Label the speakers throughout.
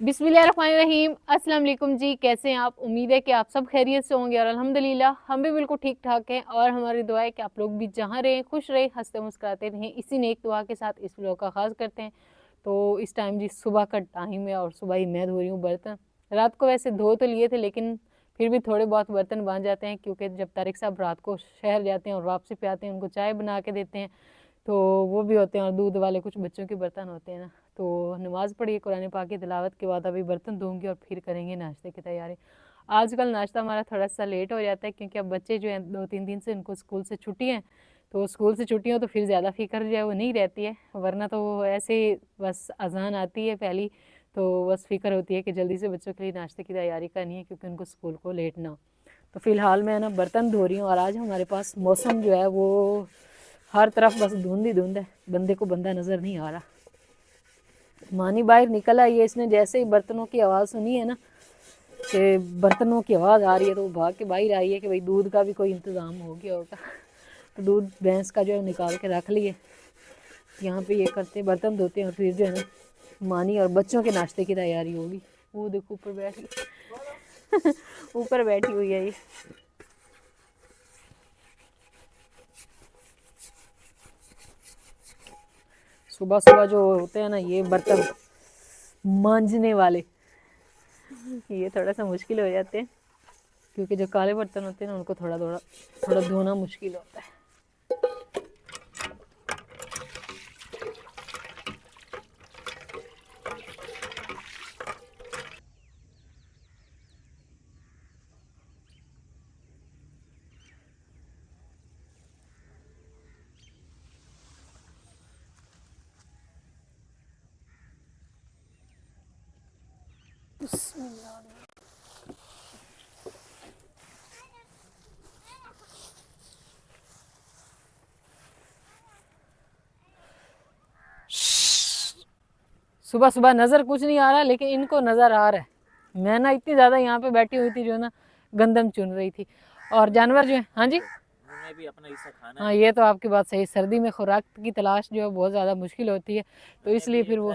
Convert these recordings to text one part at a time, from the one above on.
Speaker 1: बिस्मिल्लाहिर्रहमानिर्रहीम। अस्सलाम वालेकुम जी, कैसे हैं आप? उम्मीद है कि आप सब खैरियत से होंगे और अल्हम्दुलिल्लाह हम भी बिल्कुल ठीक ठाक हैं। और हमारी दुआ है कि आप लोग भी जहाँ रहें खुश रहें, हंसते मुस्कुराते रहें। इसी नेक दुआ के साथ इस व्लॉग का आगाज़ करते हैं। तो इस टाइम जी सुबह का टाइम है और सुबह ही मैं धो रही हूँ बर्तन। रात को वैसे धो तो लिए थे, लेकिन फिर भी थोड़े बहुत बर्तन बन जाते हैं, क्योंकि जब तारिक साहब रात को शहर जाते हैं और वापसी पे आते हैं, उनको चाय बना के देते हैं, तो वो भी होते हैं। और दूध वाले कुछ बच्चों के बर्तन होते हैं ना। तो नमाज़ पढ़ी, कुरान पाक की तिलावत के बाद अभी बर्तन धोंगी और फिर करेंगे नाश्ते की तैयारी। आजकल नाश्ता हमारा थोड़ा सा लेट हो जाता है, क्योंकि अब बच्चे जो हैं 2-3 दिन से उनको स्कूल से छुट्टी हैं। तो स्कूल से छुट्टी हो तो फिर ज़्यादा फ़िक्र जो है वो नहीं रहती है, वरना तो वो ऐसे ही बस अजान आती है पहली, तो बस फ़िक्र होती है कि जल्दी से बच्चों के लिए नाश्ते की तैयारी करनी है, क्योंकि उनको स्कूल को लेट ना हो। तो फ़िलहाल मैं ना बर्तन धो रही हूँ। और आज हमारे पास मौसम जो है वो हर तरफ बस धुंध ही धुंध है, बंदे को बंदा नज़र नहीं आ रहा। मानी बाहर निकल आई है, इसने जैसे ही बर्तनों की आवाज़ सुनी है ना कि बर्तनों की आवाज़ आ रही है, तो वो भाग के बाहर आई है कि भाई दूध का भी कोई इंतज़ाम हो गया होगा। तो दूध भैंस का जो है निकाल के रख लिए यहाँ पे। ये करते बर्तन धोते हैं और फिर जो है ना मानी और बच्चों के नाश्ते की तैयारी होगी। वो देखो ऊपर बैठी ऊपर बैठी हुई है ये। सुबह सुबह जो होते हैं ना ये बर्तन मांजने वाले, ये थोड़ा सा मुश्किल हो जाते हैं, क्योंकि जो काले बर्तन होते हैं ना उनको थोड़ा थोड़ा थोड़ा धोना मुश्किल होता है। सुबह सुबह नज़र कुछ नहीं आ रहा, लेकिन इनको नज़र आ रहा है। मैं ना इतनी ज़्यादा यहाँ पे बैठी हुई थी जो ना गंदम चुन रही थी। और जानवर जो है, हाँ जी,
Speaker 2: उन्हें भी अपना हिस्सा खाना
Speaker 1: हाँ
Speaker 2: है।
Speaker 1: ये तो आपकी बात सही। सर्दी में खुराक की तलाश जो है बहुत ज़्यादा मुश्किल होती है, तो
Speaker 2: मैंने
Speaker 1: इसलिए
Speaker 2: अभी
Speaker 1: फिर
Speaker 2: एक
Speaker 1: वो।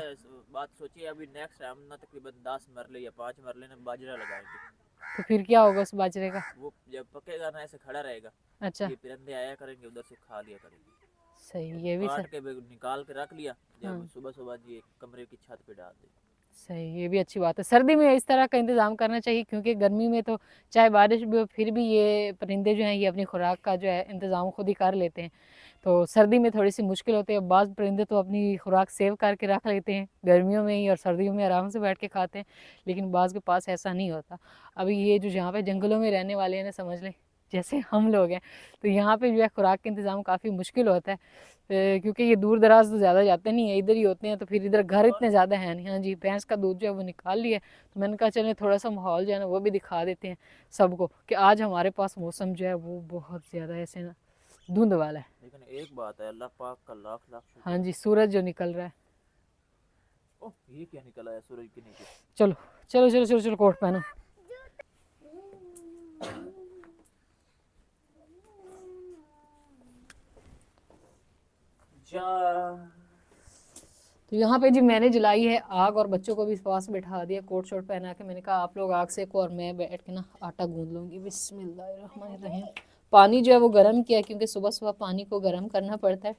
Speaker 2: बात सोची है, अभी नेक्स्ट टाइम ना तकरीबन 10 मरले या 5 मरले ना बाजरा लगाएंगे।
Speaker 1: तो फिर क्या होगा उस बाजरे का?
Speaker 2: वो जब पकेगा ना ऐसे खड़ा रहेगा, तो
Speaker 1: अच्छा,
Speaker 2: ये परिंदे आया करेंगे, उधर से खा लिया करेंगे।
Speaker 1: सही, ये भी सही।
Speaker 2: काट के निकाल के रख लिया, जब
Speaker 1: हाँ,
Speaker 2: सुबह सुबह जी कमरे की छत पे डाल दी।
Speaker 1: सही, ये भी अच्छी बात है। सर्दी में इस तरह का इंतज़ाम करना चाहिए, क्योंकि गर्मी में तो चाहे बारिश भी हो फिर भी ये परिंदे जो हैं ये अपनी खुराक का जो है इंतज़ाम खुद ही कर लेते हैं। तो सर्दी में थोड़ी सी मुश्किल होती है। बाज़ परिंदे तो अपनी खुराक सेव करके रख लेते हैं गर्मियों में ही, और सर्दियों में आराम से बैठ के खाते हैं, लेकिन बाज़ के पास ऐसा नहीं होता। अभी ये जो यहाँ पे जंगलों में रहने वाले हैं ना, समझ लें जैसे हम लोग हैं, तो यहाँ पे जो है खुराक का इंतज़ाम काफ़ी मुश्किल होता है। क्योंकि ये दूर दराज तो ज़्यादा जाते नहीं है, इधर ही होते हैं। तो फिर इधर घर इतने ज़्यादा है नहीं। हाँ जी, भैंस का दूध जो है वो निकाल लिया, तो मैंने कहा चलें थोड़ा सा माहौल जो है ना वो भी दिखा देते हैं सबको, कि आज हमारे पास मौसम जो है वो बहुत ज़्यादा ऐसे ना धुंध वाला है।
Speaker 2: लेकिन एक बात है, अल्लाह पाक का लाख लाख
Speaker 1: हाँ
Speaker 2: शुक्र है।
Speaker 1: जी, सूरज जो निकल रहा है।
Speaker 2: ओह, ये क्या निकला है सूरज के नीचे?
Speaker 1: चलो चलो चलो चलो चलो, कोट पहनो।
Speaker 2: जा
Speaker 1: तो यहाँ पे जी मैंने जलाई है आग, और बच्चों को भी पास बैठा दिया कोट शोट पहना के। मैंने कहा आप लोग आग सेको और मैं बैठ के ना आटा गूंद लूँगी। बिस्मिल्लाहिर्रहमानिर्रहीम। पानी जो है वो गर्म किया, क्योंकि सुबह सुबह पानी को गर्म करना पड़ता है,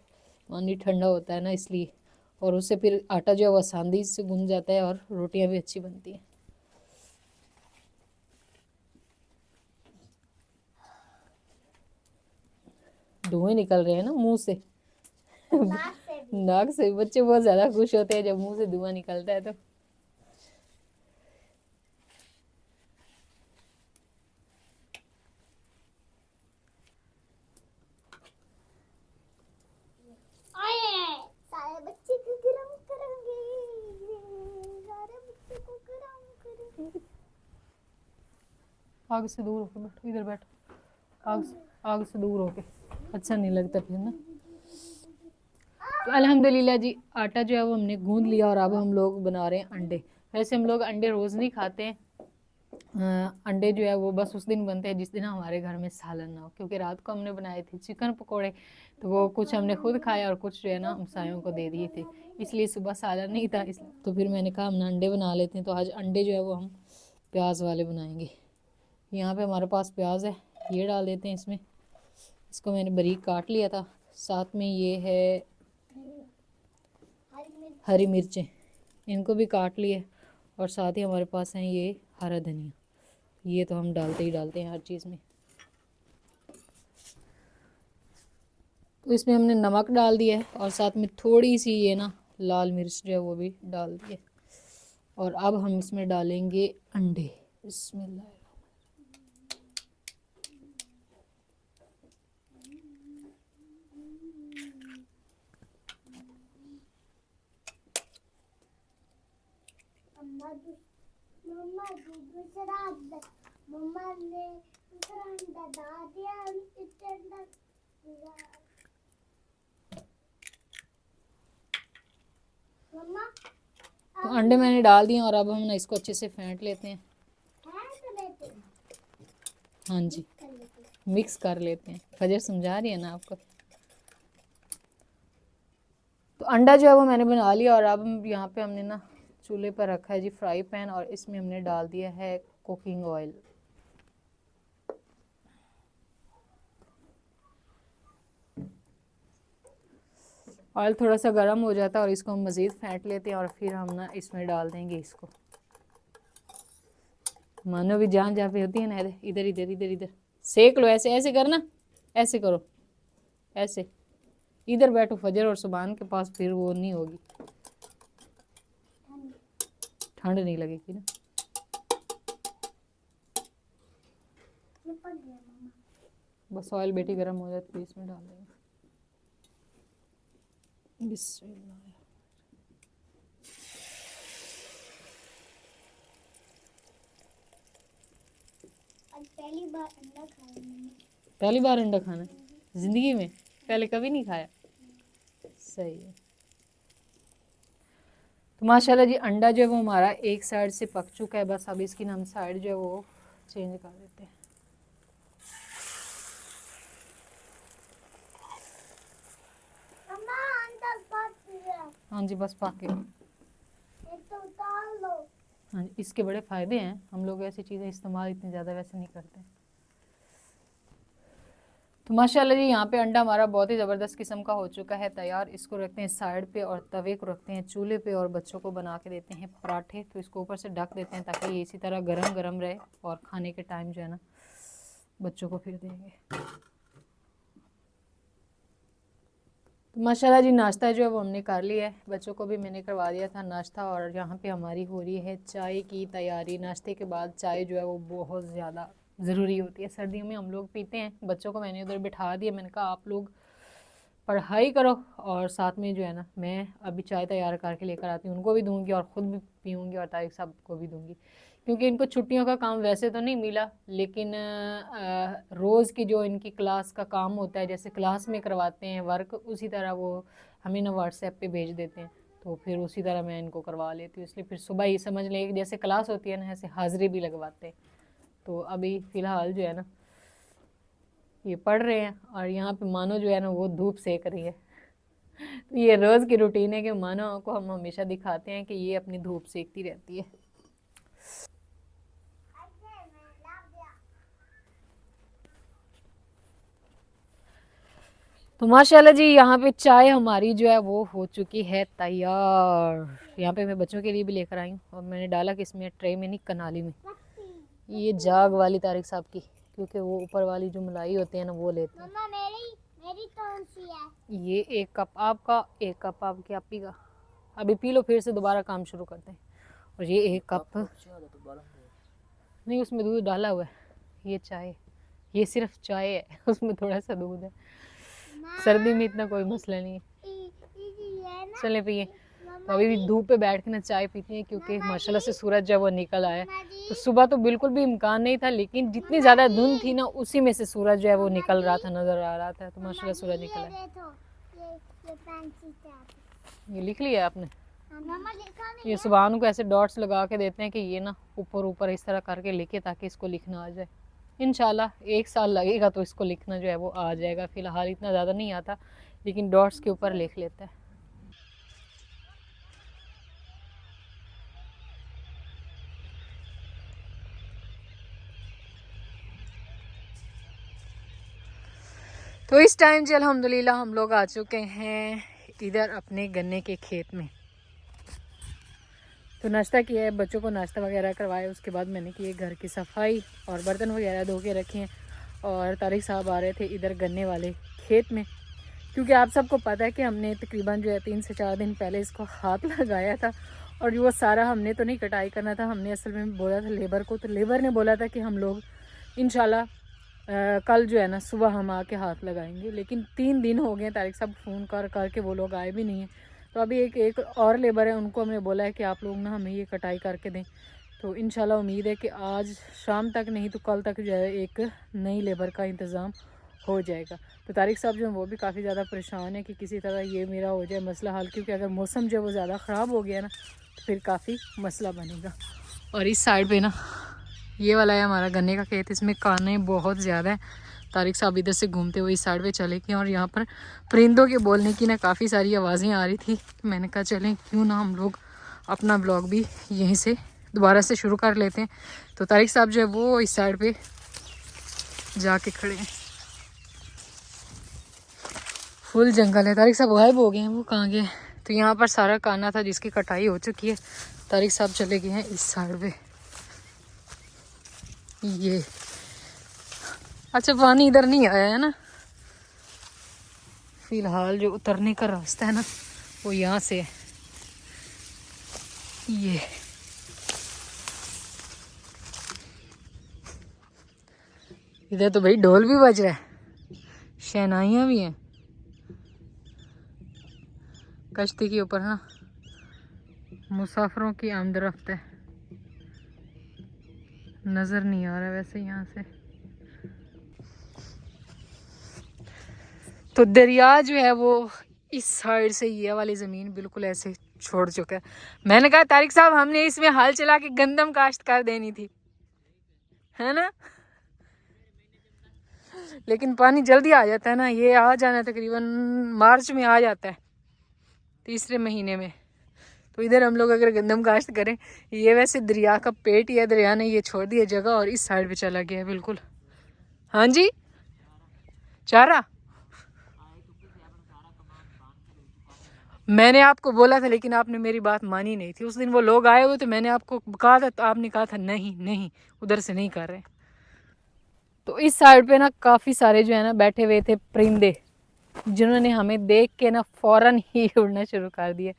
Speaker 1: पानी ठंडा होता है ना इसलिए। और उससे फिर आटा जो है वो आसानी से गूंद जाता है और रोटियाँ भी अच्छी बनती हैं। धुएं निकल रहे हैं ना मुंह से नाक से। बच्चे बहुत ज़्यादा खुश होते हैं जब मुंह से धुआं निकलता है तो।
Speaker 3: सारे बच्चे को गरम करेंगे, सारे बच्चे को गरम करेंगे।
Speaker 1: आग से दूर होके बैठो, इधर बैठो। आग से दूर होके अच्छा नहीं लगता फिर ना। तो अल्हम्दुलिल्लाह जी आटा जो है वो हमने गूंद लिया, और अब हम लोग बना रहे हैं अंडे। वैसे हम लोग अंडे रोज़ नहीं खाते हैं, अंडे जो है वो बस उस दिन बनते हैं जिस दिन हमारे घर में सालन ना हो, क्योंकि रात को हमने बनाए थे चिकन पकोड़े, तो वो कुछ हमने खुद खाया और कुछ जो है ना हमसायों को दे दिए थे, इसलिए सुबह सालन नहीं था। इस तो फिर मैंने कहा हम ना अंडे बना लेते हैं, तो आज अंडे जो है वो हम प्याज वाले बनाएंगे। यहाँ पे हमारे पास प्याज है, ये डाल देते हैं इसमें। इसको मैंने बारीक काट लिया था। साथ में ये है हरी मिर्चें, इनको भी काट लिए। और साथ ही हमारे पास हैं ये हरा धनिया, ये तो हम डालते ही डालते हैं हर चीज़ में। तो इसमें हमने नमक डाल दिया है और साथ में थोड़ी सी ये ना लाल मिर्च जो है वो भी डाल दी है। और अब हम इसमें डालेंगे अंडे। बिस्मिल्लाह।
Speaker 3: मम्मा जी दूसरा मम्मा ने दूसरा अंडा डाल दिया, इसके अंदर मम्मा
Speaker 1: तो अंडे मैंने डाल दिए और अब हम ना इसको अच्छे से फेंट लेते हैं। हाँ जी, मिक्स कर लेते हैं। फजर समझा रही है ना आपको। तो अंडा जो है वो मैंने बना लिया और अब यहाँ पे हमने ना चूल्हे पर रखा है जी फ्राई पैन, और इसमें हमने डाल दिया है कुकिंग ऑयल। ऑयल थोड़ा सा गर्म हो जाता है और इसको हम मज़ीद फेंट लेते हैं और फिर हम ना इसमें डाल देंगे इसको। मानो भी जहाँ जहाँ पे होती है ना, इधर इधर इधर इधर सेक लो, ऐसे ऐसे करना, ऐसे करो, ऐसे इधर बैठो फजर और सुबान के पास, फिर वो नहीं होगी, ठंड नहीं लगेगी ना। बस ऑयल बेटी गर्म हो जाती है, इसमें डाल देंगे। बिस्मिल्लाह।
Speaker 3: पहली बार अंडा खाया मैंने।
Speaker 1: पहली बार अंडा खाना जिंदगी में? पहले कभी नहीं खाया? सही है। तो माशाल्लाह जी अंडा जो है वो हमारा एक साइड से पक चुका है। बस अब इसकी हम साइड जो है वो चेंज कर देते हैं।
Speaker 3: मम्मा अंडा पक गया।
Speaker 1: हाँ जी बस पक गया।
Speaker 3: ये तो उतार लो।
Speaker 1: हाँ जी, इसके बड़े फ़ायदे हैं। हम लोग ऐसी चीज़ें इस्तेमाल इतनी ज़्यादा वैसे नहीं करते। तो माशाल्लाह जी यहाँ पे अंडा हमारा बहुत ही ज़बरदस्त किस्म का हो चुका है तैयार। इसको रखते हैं साइड पे और तवे को रखते हैं चूल्हे पे और बच्चों को बना के देते हैं पराठे। तो इसको ऊपर से ढक देते हैं ताकि ये इसी तरह गरम गरम रहे और खाने के टाइम जो है ना बच्चों को फिर देंगे। तो माशाल्लाह जी नाश्ता जो है वो हमने कर लिया है, बच्चों को भी मैंने करवा दिया था नाश्ता। और यहाँ पे हमारी हो रही है चाय की तैयारी। नाश्ते के बाद चाय जो है वो बहुत ज़्यादा ज़रूरी होती है। सर्दियों में हम लोग पीते हैं। बच्चों को मैंने उधर बिठा दिया, मैंने कहा आप लोग पढ़ाई करो और साथ में जो है ना मैं अभी चाय तैयार करके लेकर आती हूँ, उनको भी दूँगी और ख़ुद भी पीऊँगी और तारिक साहब को भी दूँगी। क्योंकि इनको छुट्टियों का काम वैसे तो नहीं मिला, लेकिन रोज़ की जो इनकी क्लास का काम होता है, जैसे क्लास में करवाते हैं वर्क, उसी तरह वो हमें ना व्हाट्सएप पे भेज देते हैं। तो फिर उसी तरह मैं इनको करवा लेती हूँ। इसलिए फिर सुबह ही समझ लें कि जैसे क्लास होती है ना, ऐसे हाज़िरी भी लगवाते हैं। तो अभी फ़िलहाल जो है ना ये पढ़ रहे हैं और यहाँ पे मानो जो है ना वो धूप सेक रही है। तो ये रोज़ की रूटीन है कि मानो को हम हमेशा दिखाते हैं कि ये अपनी धूप सेकती रहती है। तो माशाल्लाह जी यहाँ पे चाय हमारी जो है वो हो चुकी है तैयार। यहाँ पे मैं बच्चों के लिए भी लेकर आई हूँ और मैंने डाला कि इसमें ट्रे में नहीं कनाली में। ये जाग वाली तारिक साहब की, क्योंकि वो ऊपर वाली जो मलाई होती है ना वो लेते हैं।
Speaker 3: मम्मा मेरी कौन सी है?
Speaker 1: ये एक कप आपका, एक कप आपकी आपी का। अभी पी लो, फिर से दोबारा काम शुरू करते हैं। और ये एक कप नहीं, उसमें दूध डाला हुआ है। ये चाय, ये सिर्फ चाय है, उसमें थोड़ा सा दूध है। सर्दी में इतना कोई मसला नहीं है। चले पिए। तो अभी भी धूप पे बैठ के ना चाय पीती हैं, क्योंकि माशाल्लाह से सूरज जब वो निकल आया तो सुबह तो बिल्कुल भी इम्कान नहीं था, लेकिन जितनी ज़्यादा धुंध थी ना उसी में से सूरज जो है वो निकल रहा था, नज़र आ रहा था। तो माशाल्लाह सूरज निकल आया। ये लिख लिया आपने?
Speaker 3: मम्मा देखा नहीं
Speaker 1: ये सुभान को ऐसे डॉट्स लगा के देते हैं कि ये ना ऊपर ऊपर इस तरह करके लिखे ताकि इसको लिखना आ जाए। इंशाल्लाह 1 साल लगेगा तो इसको लिखना जो है वो आ जाएगा। फ़िलहाल इतना ज़्यादा नहीं आता, लेकिन डॉट्स के ऊपर लिख लेता है। तो इस टाइम जी अल्हम्दुलिल्लाह हम लोग आ चुके हैं इधर अपने गन्ने के खेत में। तो नाश्ता किया है, बच्चों को नाश्ता वगैरह करवाया, उसके बाद मैंने की है घर की सफाई और बर्तन वगैरह धो के रखे हैं। और तारिक साहब आ रहे थे इधर गन्ने वाले खेत में, क्योंकि आप सबको पता है कि हमने तकरीबन जो है 3 से 4 दिन पहले इसको हाथ लगाया था। और वो सारा हमने तो नहीं कटाई करना था, हमने असल में बोला था लेबर को, तो लेबर ने बोला था कि हम लोग इंशाल्लाह कल जो है ना सुबह हम आके हाथ लगाएंगे। लेकिन 3 दिन हो गए, तारिक साहब फ़ोन करके वो लोग आए भी नहीं हैं। तो अभी एक और लेबर है, उनको हमने बोला है कि आप लोग ना हमें ये कटाई करके दें। तो इंशाल्लाह उम्मीद है कि आज शाम तक नहीं तो कल तक जो है एक नई लेबर का इंतज़ाम हो जाएगा। तो तारिक साहब जो है वो भी काफ़ी ज़्यादा परेशान है कि किसी तरह ये मेरा हो जाए मसला हल, क्योंकि अगर मौसम जो है वो ज़्यादा ख़राब हो गया ना तो फिर काफ़ी मसला बनेगा। और इस साइड पे ना ये वाला है हमारा गन्ने का खेत, इसमें काने बहुत ज़्यादा है। तारिक साहब इधर से घूमते हुए इस साइड पे चले गए और यहाँ पर परिंदों के बोलने की ना काफ़ी सारी आवाज़ें आ रही थी। मैंने कहा चलें क्यों ना हम लोग अपना ब्लॉग भी यहीं से दोबारा से शुरू कर लेते हैं। तो तारिक साहब जो है वो इस साइड पे जाके खड़े हैं। फुल जंगल है, तारिक साहब गायब हो गए हैं, वो कहाँ गए? तो यहाँ पर सारा काना था जिसकी कटाई हो चुकी है। तारिक साहब चले गए हैं इस साइड पे। ये अच्छा पानी इधर नहीं आया है ना, फिलहाल जो उतरने का रास्ता है ना वो यहाँ से है। ये इधर तो भाई ढोल भी बज रहा है, शहनाइयाँ भी हैं। कश्ती के ऊपर ना मुसाफिरों की आमदरफ्त है। नज़र नहीं आ रहा वैसे यहाँ से। तो दरिया जो है वो इस साइड से ये वाली ज़मीन बिल्कुल ऐसे छोड़ चुका है। मैंने कहा तारिक साहब हमने इसमें हाल चला के गंदम काश्त कर देनी थी, है ना? लेकिन पानी जल्दी आ जाता है ना, ये आ जाना है तकरीबन मार्च में आ जाता है, 3रे महीने में। तो इधर हम लोग अगर गंदम काश्त करें, ये वैसे दरिया का पेट ही है, दरिया ने ये छोड़ दिया जगह और इस साइड पे चला गया है बिल्कुल। हाँ जी चारा मैंने आपको बोला था लेकिन आपने मेरी बात मानी नहीं थी। उस दिन वो लोग आए हुए तो मैंने आपको कहा था, तो आपने कहा था नहीं नहीं उधर से नहीं कर रहे। तो इस साइड पे ना काफ़ी सारे जो है ना बैठे हुए थे परिंदे, जिन्होंने हमें देख के ना फ़ौरन ही उड़ना शुरू कर दिया।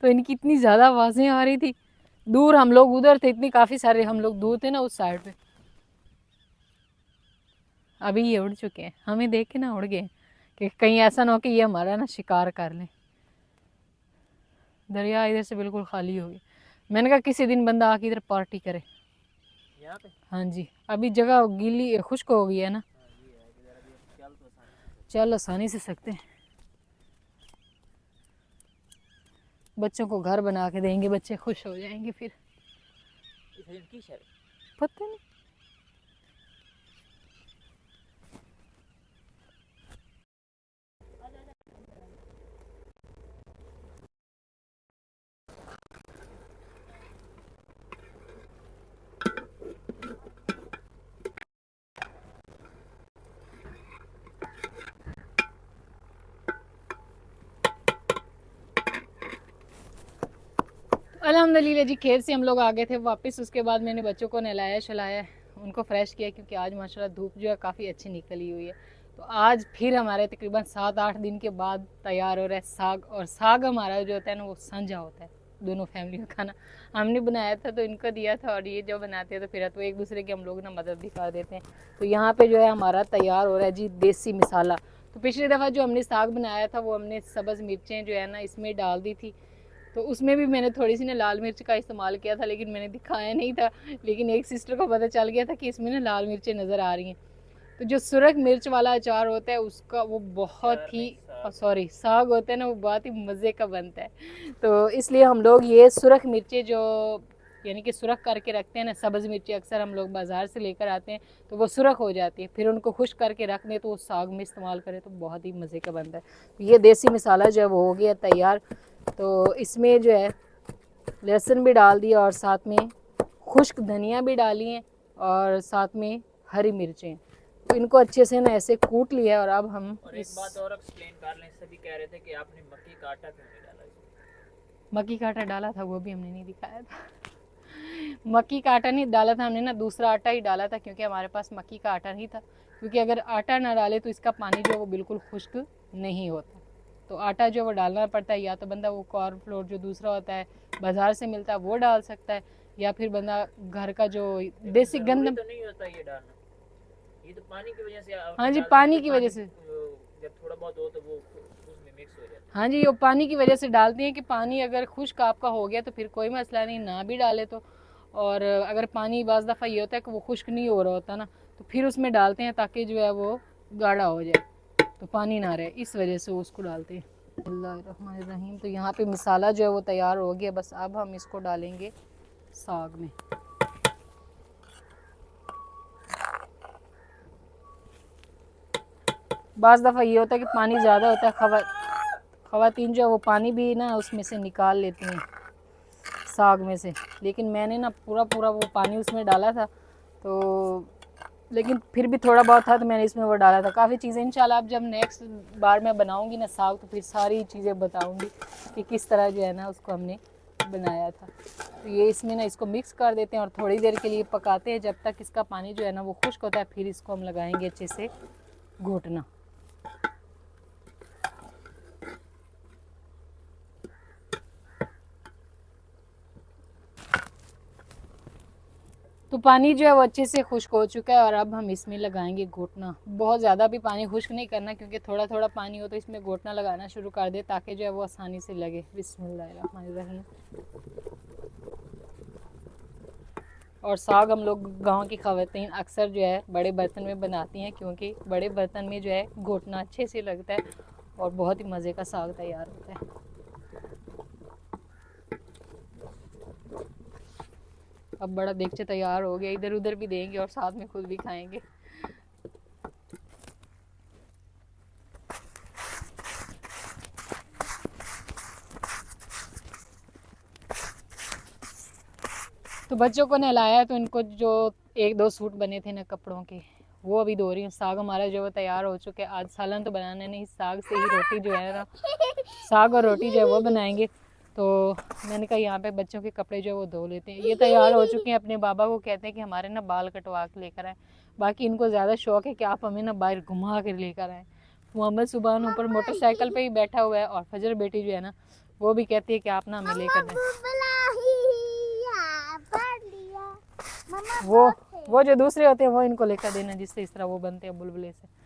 Speaker 1: तो इनकी इतनी ज़्यादा आवाज़ें आ रही थी, दूर हम लोग उधर थे, इतनी काफ़ी सारे हम लोग दूर थे ना उस साइड पे। अभी ये उड़ चुके हैं, हमें देख के ना उड़ गए कि कहीं ऐसा ना हो कि ये हमारा ना शिकार कर लें। दरिया इधर से बिल्कुल खाली हो गया। मैंने कहा किसी दिन बंदा आके इधर पार्टी करे
Speaker 2: यहाँ पे।
Speaker 1: हाँ जी, अभी जगह गीली खुश्क हो गई है ना, चल आसानी से सकते हैं। बच्चों को घर बना के देंगे, बच्चे खुश हो जाएंगे फिर। पता नहीं अल्हम्दुलिल्लाह जी खेत से हम लोग आ गए थे वापस। उसके बाद मैंने बच्चों को नहलाया शलाया, उनको फ्रेश किया, क्योंकि आज माशाल्लाह धूप जो है काफ़ी अच्छी निकली हुई है। तो आज फिर हमारे तकरीबन 7-8 दिन के बाद तैयार हो रहा है साग। और साग हमारा जो होता है ना वो सांझा होता है, दोनों फैमिली का खाना। हमने बनाया था तो इनको दिया था, और ये जो बनाते हैं तो फिर तो एक दूसरे की हम लोग ना मदद भी कर देते हैं। तो यहाँ पे जो है हमारा तैयार हो रहा है जी देसी मसाला। तो पिछली दफ़ा जो हमने साग बनाया था वो हमने सब्ज़ मिर्चें जो है ना इसमें डाल दी थी, तो उसमें भी मैंने थोड़ी सी ना लाल मिर्च का इस्तेमाल किया था, लेकिन मैंने दिखाया नहीं था। लेकिन एक सिस्टर को पता चल गया था कि इसमें ना लाल मिर्चें नज़र आ रही हैं। तो जो सुरख मिर्च वाला अचार होता है उसका वो बहुत ही सॉरी साग होता है ना, वो बहुत ही मज़े का बनता है। तो इसलिए हम लोग ये सुरख मिर्चें जो यानी कि सुरख करके रखते हैं ना, सब्ज़ मिर्ची अक्सर हम लोग बाज़ार से लेकर आते हैं तो वो सुरख हो जाती है, फिर उनको खुश्क करके रख दें तो वो साग में इस्तेमाल करें तो बहुत ही मज़े का बनता है। तो ये देसी मसाला जो है वो हो गया तैयार। तो इसमें जो है लहसुन भी डाल दिया और साथ में खुश्क धनिया भी डाली है और साथ में हरी मिर्चें, तो इनको अच्छे से ना ऐसे कूट लिया। और अब हम
Speaker 2: और एक बात और एक्सप्लेन कर लें, सभी कह रहे थे कि आपने मक्की का आटा क्यों नहीं डाला इसमें?
Speaker 1: मक्की का आटा डाला था, वो भी हमने नहीं दिखाया था। मक्की का आटा नहीं डाला था हमने ना, दूसरा आटा ही डाला था क्योंकि हमारे पास मक्की का आटा नहीं था। क्योंकि अगर आटा ना डाले तो इसका पानी जो है वो बिल्कुल खुश्क नहीं होता, तो आटा जो है वो डालना पड़ता है। या तो बंदा वो कॉर्नफ्लोर जो दूसरा होता है बाज़ार से मिलता है वो डाल सकता है, या फिर बंदा घर का जो देसी
Speaker 2: जरूरी
Speaker 1: गंदम।
Speaker 2: तो नहीं होता ये डालना, ये तो पानी की वजह से आप
Speaker 1: हाँ जी,
Speaker 2: डाल
Speaker 1: पानी
Speaker 2: देते,
Speaker 1: की वजह से।
Speaker 2: जब थोड़ा बहुत हो तो वो उसमें मिक्स हो जाता है।
Speaker 1: हाँ जी, वो पानी की वजह से डालते हैं कि पानी अगर खुश्क आपका हो गया तो फिर कोई मसला नहीं, ना भी डाले तो। और अगर पानी बाज़ दफ़ा ये होता है कि वो खुश्क नहीं हो रहा होता ना, तो फिर उसमें डालते हैं ताकि जो है वो गाढ़ा हो जाए, तो पानी ना रहे, इस वजह से उसको डालते हैं। बिस्मिल्लाहिर्रहमानिर्रहीम। तो यहाँ पे मसाला जो है वो तैयार हो गया, बस अब हम इसको डालेंगे साग में। बाज़ दफ़ा ये होता है कि पानी ज़्यादा होता है, ख़वातीन जो है वो पानी भी ना उसमें से निकाल लेती हैं साग में से, लेकिन मैंने ना पूरा वो पानी उसमें डाला था, तो लेकिन फिर भी थोड़ा बहुत था तो मैंने इसमें वो डाला था। काफ़ी चीज़ें इंशाल्लाह अब जब नेक्स्ट बार मैं बनाऊंगी ना साग तो फिर सारी चीज़ें बताऊंगी कि किस तरह जो है ना उसको हमने बनाया था। तो ये इसमें ना इसको मिक्स कर देते हैं और थोड़ी देर के लिए पकाते हैं जब तक इसका पानी जो है ना वो खुश्क होता है, फिर इसको हम लगाएंगे अच्छे से घोटना। तो पानी जो है वो अच्छे से खुश्क हो चुका है और अब हम इसमें लगाएंगे घोटना। बहुत ज़्यादा भी पानी खुश्क नहीं करना क्योंकि थोड़ा थोड़ा पानी हो तो इसमें घोटना लगाना शुरू कर दे ताकि जो है वो आसानी से लगे। बिस्मिल्लाहिर्रहमानिर्रहीम। और साग हम लोग गांव की ख़वातीन अक्सर जो है बड़े बर्तन में बनाती हैं क्योंकि बड़े बर्तन में जो है घोटना अच्छे से लगता है और बहुत ही मज़े का साग तैयार होता है। अब बड़ा देगचा तैयार हो गया, इधर उधर भी देंगे और साथ में खुद भी खाएंगे। तो बच्चों को नहलाया तो इनको जो एक दो सूट बने थे ना कपड़ों के वो अभी धो रही हूँ। साग हमारा जो है तैयार हो चुका है। आज सालन तो बनाने नहीं, साग से ही रोटी जो है ना, साग और रोटी जो है वो बनाएंगे। तो मैंने कहा यहाँ पे बच्चों के कपड़े जो है वो धो लेते हैं। ये तैयार हो चुके हैं, अपने बाबा को कहते हैं कि हमारे ना बाल कटवा के लेकर आए। बाकी इनको ज़्यादा शौक है कि आप हमें ना बाहर घुमा कर लेकर आएँ। मोहम्मद सुबहान ऊपर मोटरसाइकिल पे ही बैठा हुआ है और फजर बेटी जो है ना वो भी कहती है कि आप ना हमें लेकर दें। वो जो दूसरे होते हैं वो इनको लेकर देना जिससे इस तरह वो बनते हैं बुलबुले से।